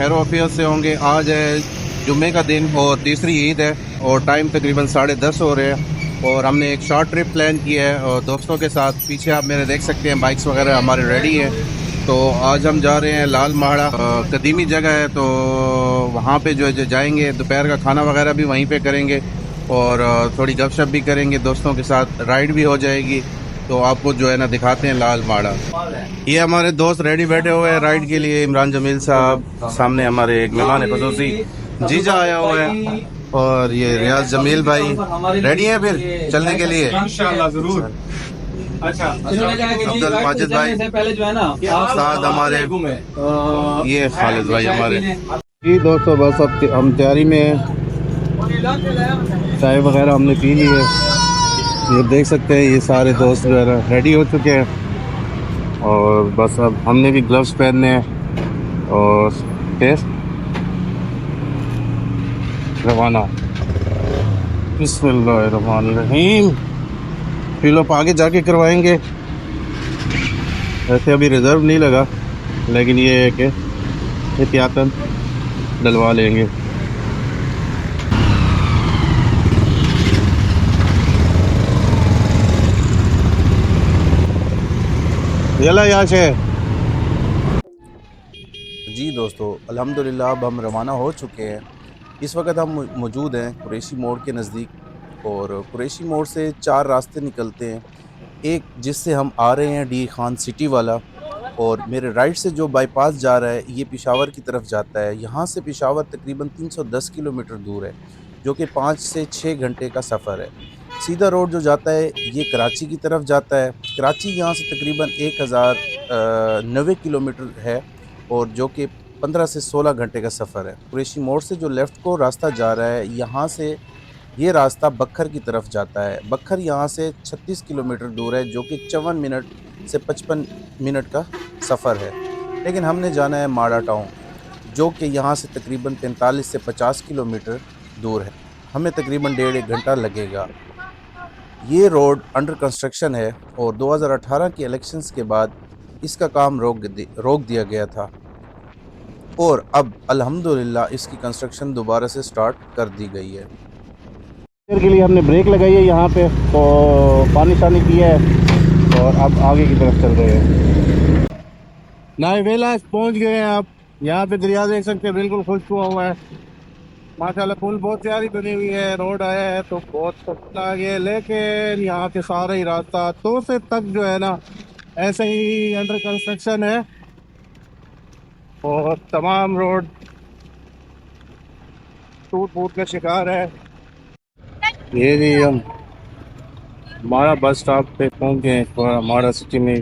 खैर ऑफियत से होंगे। आज है जुम्मे का दिन और तीसरी ईद है और टाइम तकरीबन 10:30 हो रहे हैं और हमने एक शॉर्ट ट्रिप प्लान की है और दोस्तों के साथ। पीछे आप मेरे देख सकते हैं बाइक्स वगैरह हमारे रेडी हैं। तो आज हम जा रहे हैं लाल महाड़ा, कदीमी जगह है, तो वहाँ पे जो है जाएंगे। दोपहर का खाना वगैरह भी वहीं पे करेंगे और थोड़ी गपशप भी करेंगे दोस्तों के साथ, राइड भी हो जाएगी। तो आपको जो है ना दिखाते हैं लाल महाड़ा। ये हमारे दोस्त रेडी बैठे हुए हैं राइड के लिए। इमरान जमील साहब, सामने हमारे एक मेहमान खसूसी जीजा आया हुआ है और ये रियाज जमील भाई रेडी हैं फिर चलने के लिए इंशाल्लाह जरूर। अच्छा, अब्दुल माजिद भाई पहले जो है ना साथ हमारे, ये खालिद भाई हमारे। जी दोस्तों, बस अब हम तैयारी में हैं। चाय वगैरह हमने पी ली है। ये देख सकते हैं ये सारे दोस्त वगैरह रेडी हो चुके हैं और बस अब हमने भी ग्लव्स पहनने हैं और टेस्ट रवाना। बिस्मिल्लाहिर्रहमानिर्रहीम। फिल अप आगे जाके करवाएंगे। वैसे अभी रिज़र्व नहीं लगा, लेकिन ये है कि एहतियातन डलवा लेंगे। यला यहाँ से जी दोस्तों, अल्हम्दुलिल्लाह अब हम रवाना हो चुके हैं। इस वक्त हम मौजूद हैं कुरैशी मोड़ के नज़दीक और कुरैशी मोड़ से 4 रास्ते निकलते हैं। एक जिससे हम आ रहे हैं डी खान सिटी वाला, और मेरे राइट से जो बाईपास जा रहा है ये पेशावर की तरफ जाता है। यहाँ से पेशावर तकरीबन 310 किलोमीटर दूर है, जो कि 5 से 6 घंटे का सफ़र है। सीधा रोड जो जाता है ये कराची की तरफ जाता है। कराची यहाँ से तकरीबन 1090 किलोमीटर है और जो कि 15 से 16 घंटे का सफ़र है। कुरैशी मोड़ से जो लेफ़्ट को रास्ता जा रहा है, यहाँ से ये रास्ता बखर की तरफ जाता है। बखर यहाँ से 36 किलोमीटर दूर है, जो कि 54 मिनट से 55 मिनट का सफ़र है। लेकिन हमने जाना है माड़ा टाउन, जो कि यहाँ से तकरीबन 45 से 50 किलोमीटर दूर है। हमें तकरीबन 1.5 घंटा लगेगा। ये रोड अंडर कंस्ट्रक्शन है और 2018 के इलेक्शंस के बाद इसका काम रोक दिया गया था और अब अल्हम्दुलिल्लाह इसकी कंस्ट्रक्शन दोबारा से स्टार्ट कर दी गई है। के लिए हमने ब्रेक लगाई है यहाँ पे, तो पानी शानी किया है और अब आगे की तरफ चल रहे हैं। नाई वेला पहुँच गए हैं आप। यहाँ पे दरिया देख सकते हैं, बिल्कुल खुश्क हुआ है माशाल्लाह। पुल बहुत प्यारी बनी हुई है। रोड आया है तो बहुत सस्ता है, लेकिन यहाँ के सारा ही रास्ता तो से तक जो है ना ऐसे ही अंडर कंस्ट्रक्शन है और तमाम रोड टूट फूट का शिकार है। ये जी हम हमारा बस स्टॉप पे पहुँच गए हैं हमारा सिटी में।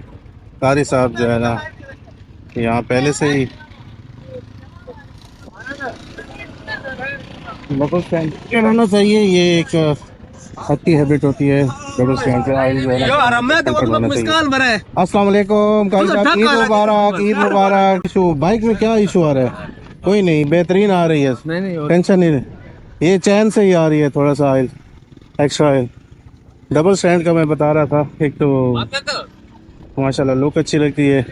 कारी साहब जो है ना यहाँ पहले से ही डबल स्टैंड रहना चाहिए। ये एक अच्छी हैबिट होती है डबल स्टैंड पे आइल जो है ना। अस्सलाम वालेकुम, ईद मुबारक, ईद मुबारक। इशू बाइक में क्या इशू आ रहा है? कोई नहीं, बेहतरीन आ रही है, टेंशन नहीं। ये चैन से ही आ रही है, थोड़ा सा आइल एक्स्ट्रा आइल। डबल स्टैंड का मैं बता रहा था। एक तो माशाल्लाह लुक अच्छी लगती है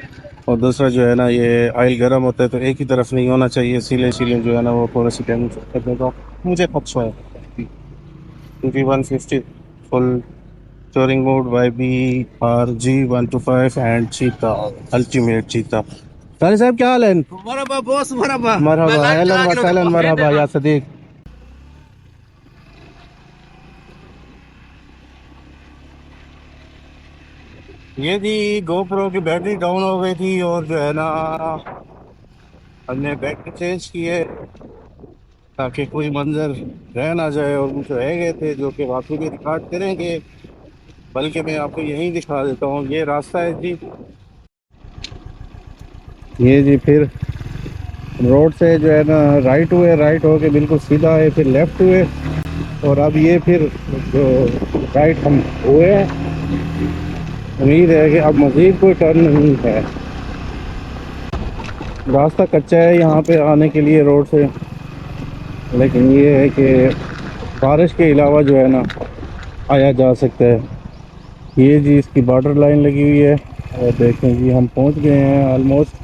और दूसरा जो है ना ये आइल गर्म होता है तो एक ही तरफ नहीं होना चाहिए। सीले जो है ना वो थोड़ा सी डैमेज करने का मुझे खदशा है। क्योंकि 150 full touring mode YBRG 125 and चीता अल्टीमेट चीता। सारी साहब क्या हाल है? मरहबा बॉस, मरहबा मरहबा या सदीक। ये जी गोप्रो की बैटरी डाउन हो गई थी और जो है ना हमने बैटरी चेंज की है ताकि कोई मंजर रह ना जाए। और मुझे रह गए थे जो कि वापसी भी रिकॉर्ड करेंगे, बल्कि मैं आपको यहीं दिखा देता हूँ। ये रास्ता है जी, ये जी फिर रोड से जो है ना राइट हुए, राइट होके बिल्कुल सीधा है, फिर लेफ्ट हुए और अब ये फिर जो राइट हम हुए हैं। उम्मीद है कि अब मज़ीद कोई टर्न नहीं है। रास्ता कच्चा है यहाँ पे आने के लिए रोड से, लेकिन ये है कि बारिश के अलावा जो है ना आया जा सकता है। ये जी इसकी बॉर्डर लाइन लगी हुई है और देखें जी हम पहुँच गए हैं ऑलमोस्ट।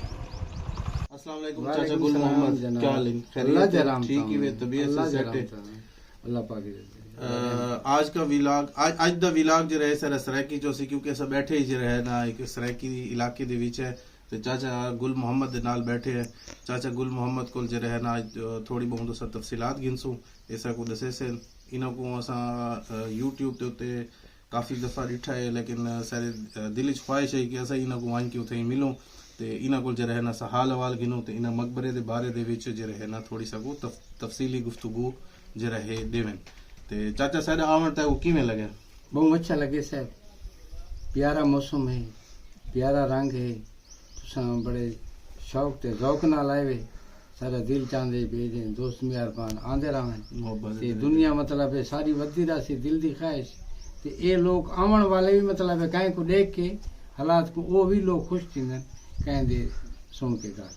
अस्सलाम चाचा गुल मोहम्मद क्या हाल है? अल्लाह खैरियत जराम ठीक ही वे तबीयत से सेट है। अल्लाह पाक आज का विलाग ਅੱਜ ਦਾ ਵਿਲਾਗ ਜਿਹੜਾ ਹੈ ਸਾਰਾ ਸਰਾਇਕੀ ਚੋਂ ਸੀ ਕਿਉਂਕਿ ਅਸਾਂ ਬੈਠੇ ਹੀ ਜਿਹੜਾ ਹੈ ਨਾ ਇੱਕ ਸਰਾਇਕੀ ਇਲਾਕੇ ਦੇ ਵਿੱਚ ਹੈ ਤੇ ਚਾਚਾ ਗੁਲ ਮੁਹੰਮਦ ਦੇ ਨਾਲ ਬੈਠੇ ਹੈ। ਚਾਚਾ ਗੁਲ ਮੁਹੰਮਦ ਕੋਲ ਜਿਹੜਾ ਹੈ ਨਾ ਥੋੜੀ ਬਹੁਤ ਅਸਾਂ ਤਫਸੀਲਾਤ ਗਿਣਸੂ ਇਸਾ ਕੋ ਦੱਸੇ ਸੇ ਇਹਨਾਂ ਕੋ ਅਸਾਂ YouTube ਤੇ ਉੱਤੇ ਕਾਫੀ ਦਫਾ ਡਿਠਾ ਹੈ ਲੇਕਿਨ ਸਾਰੇ ਦਿਲ ਚ ਖੁਆਇਸ਼ ਹੈ ਕਿ ਅਸਾਂ ਇਹਨਾਂ ਕੋ ਆਣ ਕੇ ਉੱਥੇ ਮਿਲੋ ਤੇ ਇਹਨਾਂ ਕੋਲ ਜਿਹੜਾ ਹੈ ਨਾ ਹਾਲ ਹਵਾਲ ਗਿਣੋ ਤੇ ਇਹਨਾਂ ਮਕਬਰੇ ਦੇ ਬਾਰੇ ਦੇ ਵਿੱਚ ਜਿਹੜਾ ਹੈ ਨਾ ਥੋੜੀ ਸਾ ਕੋ ਤਫਸੀਲੀ ਗੁਫ਼ਤਗੂ ਜਿਹੜਾ ਹੈ ਦੇਵਨ ते चाचा साहब आवड़ता है वो किमें लगे? बहुत अच्छा लगे साहब, प्यारा मौसम है, प्यारा रंग है, तुसा बड़े शौक ते ज़ौक नाल आए वे, सारा दिल चांदे भेजे दोस्त मेहरबान आंदे रहन ते दुनिया मतलब है सारी वधी रही दिल दी ख्वाहिश ते ये लोग आवन वाले भी मतलब है कहीं को देख के हालात को वो भी लोग खुश थींदन कहीं दे सुन के गाल।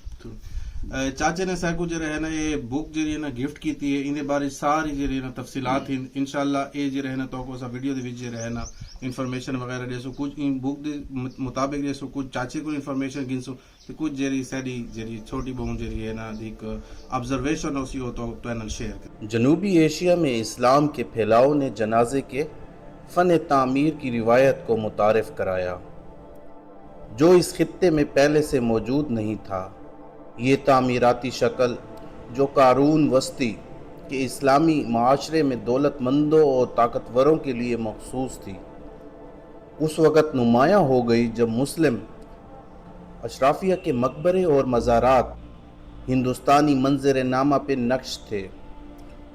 चाचे ने साकू जो है ना ये बुक जो है ना गिफ्ट की थी इनके बारे सारी जो है ना तफसीलात इंशाल्लाह ये जो है ना तो को सा वीडियो दे विच जो है ना इंफॉर्मेशन वगैरह जैसो कुछ इन बुक दे मुताबिक जैसो कुछ चाचे को इंफॉर्मेशन गिनसो तो कुछ जेरी सारी जेरी छोटी बहुत जेरी है ना एक ऑब्जर्वेशन उसी हो तो एनल शेयर। जनूबी एशिया में इस्लाम के फैलाव ने जनाजे के फ़न तामीर की रिवायत को मुतारिफ कराया जो इस खित्ते में पहले से मौजूद नहीं था। ये तामीराती शक्ल जो कारून वस्ती के इस्लामी माशरे में दौलतमंदों और ताकतवरों के लिए मखसूस थी उस वक़्त नुमायाँ हो गई जब मुस्लिम अशराफिया के मकबरे और मज़ारात हिंदुस्तानी मंजर नामा पे नक्श थे।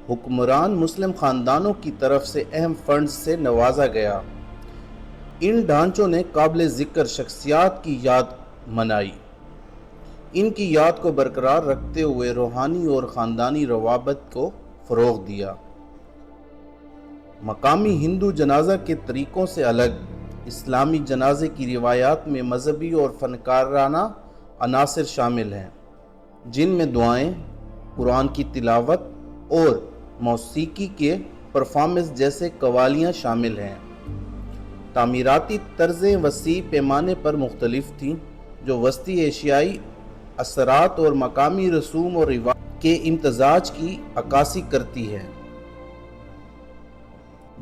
हुक्मरान मुस्लिम ख़ानदानों की तरफ से अहम फंड्स से नवाजा गया। इन ढांचों ने काबिल ज़िक्र शख्सियात की याद मनाई। इनकी याद को बरकरार रखते हुए रूहानी और ख़ानदानी रवाबत को फ़रोग़ दिया। मकामी हिंदू जनाजा के तरीक़ों से अलग इस्लामी जनाजे की रिवायात में मजहबी और फ़नकाराना अनासर शामिल हैं जिनमें दुआएं, कुरान की तिलावत और मौसीकी के परफॉर्मेंस जैसे कवालियाँ शामिल हैं। तामीराती तर्ज़ें वसी पैमाने पर मुख्तलिफ थीं जो वस्ती एशियाई असरात और मकामी रसूम और रिवाज के इम्तजाज की अक्कासी करती है।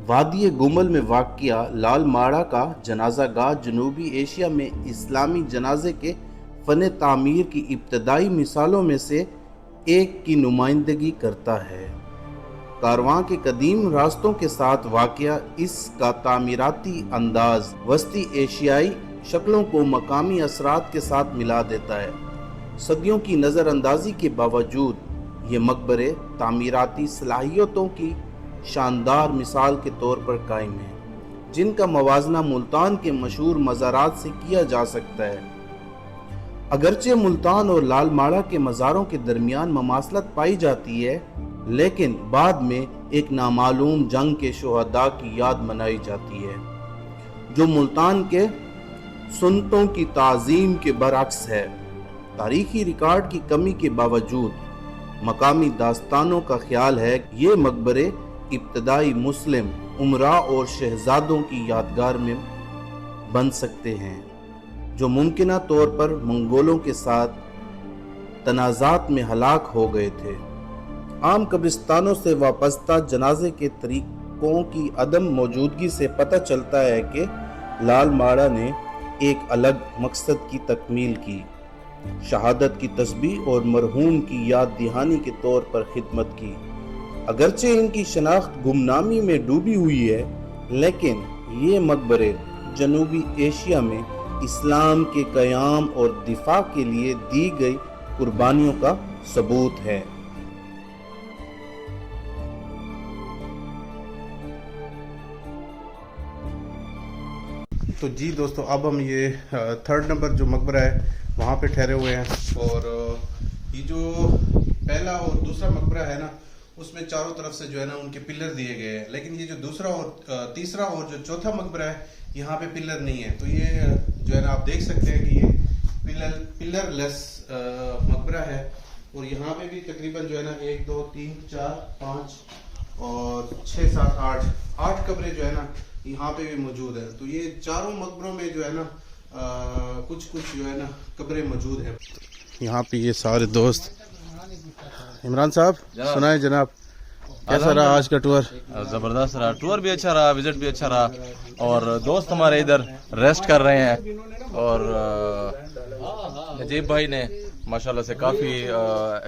वादी गुमल में वाक़िया लाल माड़ा का जनाजा गाह जनूबी एशिया में इस्लामी जनाजे के फ़न तामीर की इब्तदाई मिसालों में से एक की नुमाइंदगी करता है। कारवां के कदीम रास्तों के साथ वाक़िया इसका तामीराती अंदाज वस्ती एशियाई शक्लों को मकामी असरात के साथ मिला देता है। सदियों की नज़रअंदाजी के बावजूद ये मकबरे तामीराती सलाहियतों की शानदार मिसाल के तौर पर कायम हैं जिनका मवाजना मुल्तान के मशहूर मज़ारात से किया जा सकता है। अगरचे मुल्तान और लाल माड़ा के मज़ारों के दरमियान ममासलत पाई जाती है लेकिन बाद में एक नामालूम जंग के शुहदा की याद मनाई जाती है जो मुल्तान के सुन्नतों की ताज़ीम के बरअक्स है। तारीखी रिकॉर्ड की कमी के बावजूद मकामी दास्तानों का ख्याल है कि ये मकबरे इब्तदाई मुस्लिम उमरा और शहजादों की यादगार में बन सकते हैं जो मुमकिना तौर पर मंगोलों के साथ तनाज़ात में हलाक हो गए थे। आम कब्रिस्तानों से वाबस्ता जनाजे के तरीक़ों की अदम मौजूदगी से पता चलता है कि लाल माड़ा ने एक अलग मकसद की तकमील की, शहादत की तस्बीह और मरहूम की याद दहानी के तौर पर खिदमत की। अगरचे इनकी शनाख्त गुमनामी में डूबी हुई है लेकिन ये मकबरे जनूबी एशिया में इस्लाम के क़याम और दिफा के लिए दी गई कुर्बानियों का सबूत है। तो जी दोस्तों अब हम ये 3rd नंबर जो मकबरा है वहाँ पे ठहरे हुए हैं और ये जो पहला और दूसरा मकबरा है ना उसमें चारों तरफ से जो है ना उनके पिलर दिए गए हैं लेकिन ये जो दूसरा और तीसरा और जो चौथा मकबरा है यहाँ पे पिलर नहीं है। तो ये जो है ना आप देख सकते हैं कि ये पिलरलेस मकबरा है और यहाँ पे भी तकरीबन जो है ना 1 2 3 4 5 और 6 7 8 कब्रें जो है ना यहाँ पे भी मौजूद है। तो ये चारों मकबरों में जो है ना कुछ जो है ना कब्रें मौजूद है। यहाँ पे ये सारे दोस्त। इमरान साहब सुनाए जनाब, कैसा रहा आज का टूर? ज़बरदस्त रहा, टूर भी अच्छा रहा, विजिट भी अच्छा रहा, और दोस्त हमारे इधर रेस्ट कर रहे हैं। और अजीब भाई ने माशाल्लाह से काफ़ी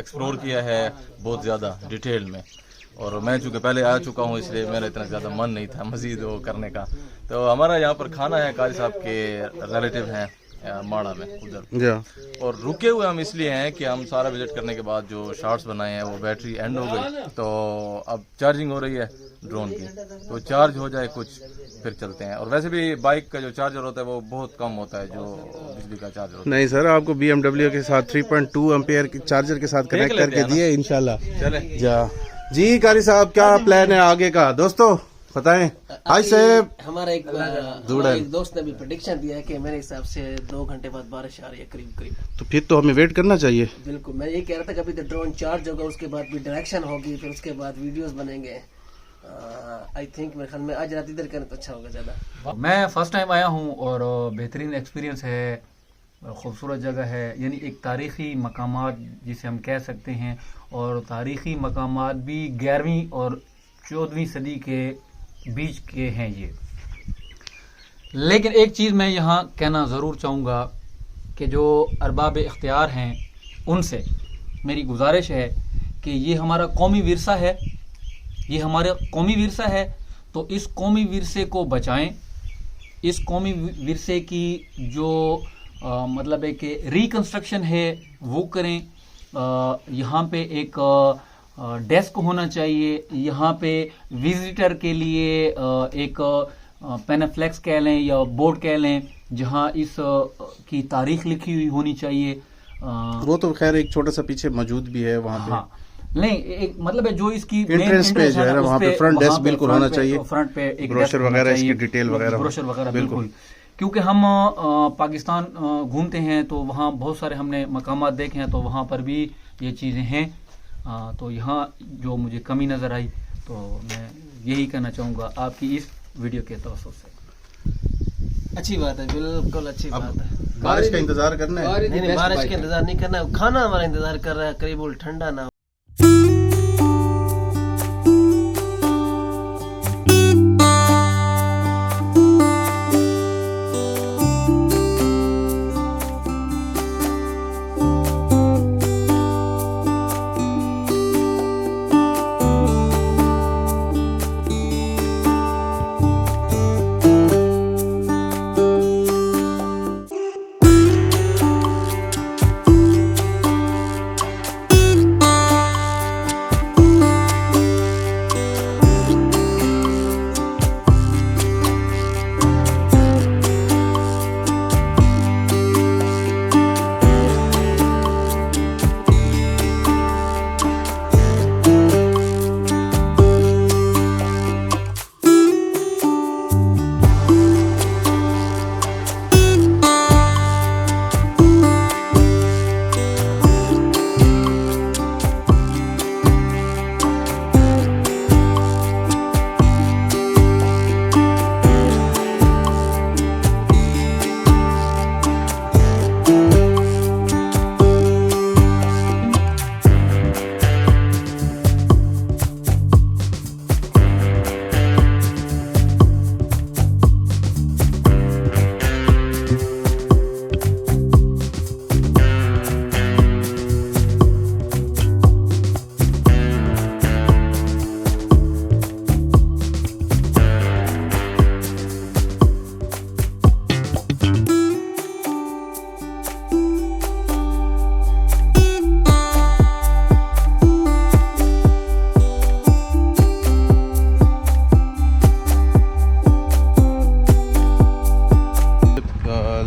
एक्सप्लोर किया है, बहुत ज़्यादा डिटेल में। और मैं चूँकि पहले आ चुका हूँ इसलिए मेरा इतना ज़्यादा मन नहीं था मज़ीद वो करने का। तो हमारा यहाँ पर खाना है, कारी साहब के रिलेटिव हैं माड़ा में उधर, और रुके हुए हम इसलिए हैं कि हम सारा विजिट करने के बाद जो शॉट्स बनाए हैं वो बैटरी एंड हो गई, तो अब चार्जिंग हो रही है ड्रोन की, तो चार्ज हो जाए कुछ फिर चलते हैं। और वैसे भी बाइक का जो चार्जर होता है वो बहुत कम होता है जो बिजली का चार्जर होता है। नहीं सर, आपको BMW के साथ 3.2 एम्पियर के चार्जर के साथ कनेक्ट करके दिए इंशाल्लाह। चले जी कारी साहब, क्या प्लान है आगे का दोस्तों, बताएं। आज से हमारा एक दोस्त ने भी प्रेडिक्शन दिया है कि मेरे हिसाब से 2 घंटे बाद बारिश आ रही है करीब करीब। तो फिर तो हमें वेट करना चाहिए। बिल्कुल, मैं ये कह रहा था कि अभी तो ड्रोन चार्ज होगा, उसके बाद भी डायरेक्शन होगी, फिर उसके बाद वीडियोस बनेंगे। आई थिंक मेरे ख्याल में आज रात इधर करने तो अच्छा होगा ज़्यादा। मैं फर्स्ट टाइम आया हूँ और बेहतरीन एक्सपीरियंस है, खूबसूरत जगह है, यानी एक तारीख़ी मकामात जिसे हम कह सकते हैं, और तारीख़ी मकामात भी 11वीं और 14वीं सदी के बीच के हैं ये। लेकिन एक चीज़ मैं यहाँ कहना ज़रूर चाहूँगा कि जो अरबाब इख्तियार हैं उनसे मेरी गुजारिश है कि ये हमारा कौमी विरसा है, ये हमारा कौमी विरसा है, तो इस कौमी विरसे को बचाएं। इस कौमी विरसे की जो मतलब है कि रिकंस्ट्रक्शन है वो करें। यहाँ पे एक डेस्क होना चाहिए, यहाँ पे विजिटर के लिए एक पेनाफ्लेक्स कह लें या बोर्ड कह लें, जहाँ इस की तारीख लिखी हुई होनी चाहिए। वो तो खैर एक छोटा सा पीछे मौजूद भी है वहाँ पे। हाँ, नहीं एक मतलब है जो इसकी एंट्रेंस पे जो है ना वहाँ पे फ्रंट डेस्क बिल्कुल होना चाहिए, फ्रंट पे एक ब्रोशर वगैरह, इसकी डिटेल वगैरह, ब्रोशर वगैरह बिल्कुल। क्योंकि हम पाकिस्तान घूमते हैं तो वहाँ बहुत सारे हमने मकामात देखे हैं, तो वहाँ पर भी ये चीज़ें हैं। तो यहाँ जो मुझे कमी नज़र आई, तो मैं यही कहना चाहूँगा आपकी इस वीडियो के तवज्जुह से। अच्छी बात है, बिल्कुल अच्छी बात है। बारिश का इंतजार करना है? नहीं, बारिश का इंतजार नहीं करना, खाना हमारा इंतजार कर रहा है, करीब ठंडा ना।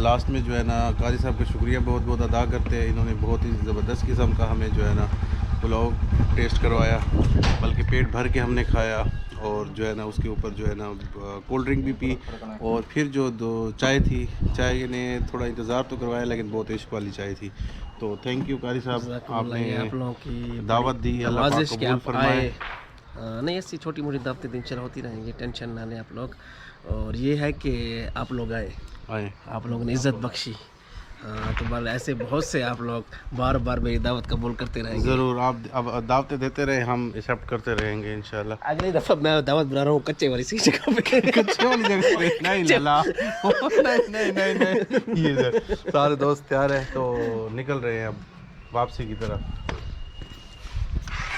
लास्ट में जो है ना काजी साहब का शुक्रिया बहुत बहुत अदा करते हैं। इन्होंने बहुत ही ज़बरदस्त किस्म का हमें जो है ना पुलाव टेस्ट करवाया, बल्कि पेट भर के हमने खाया, और जो है ना उसके ऊपर जो है ना कोल्ड ड्रिंक भी पी, और फिर जो दो चाय थी, चाय ने थोड़ा इंतज़ार तो करवाया लेकिन बहुत इश्क वाली चाय थी। तो थैंक यू कारी साहब, आपने आप लोगों की दावत दी, अल्लाह पाक कबूल फरमाए। नहीं, ऐसी छोटी मोटी दावतें दिन चल होती रहेंगी, टेंशन ना लें आप लोग। और ये है कि आप लोग आए, आप लोगों ने इज़्ज़त बख्शी, तो बल ऐसे बहुत से आप लोग बार बार मेरी दावत कबूल करते रहेंगे। ज़रूर, आप अब दावतें देते रहे, हम एक्सेप्ट करते रहेंगे इंशाल्लाह। अगली दफा मैं दावत बना रहा हूँ कच्चे वाली सी जगह पे। कच्चे वाली जगह पे नहीं लाला। नहीं नहीं नहीं, ये इधर सारे दोस्त तैयार हैं तो निकल रहे हैं अब वापसी की तरफ।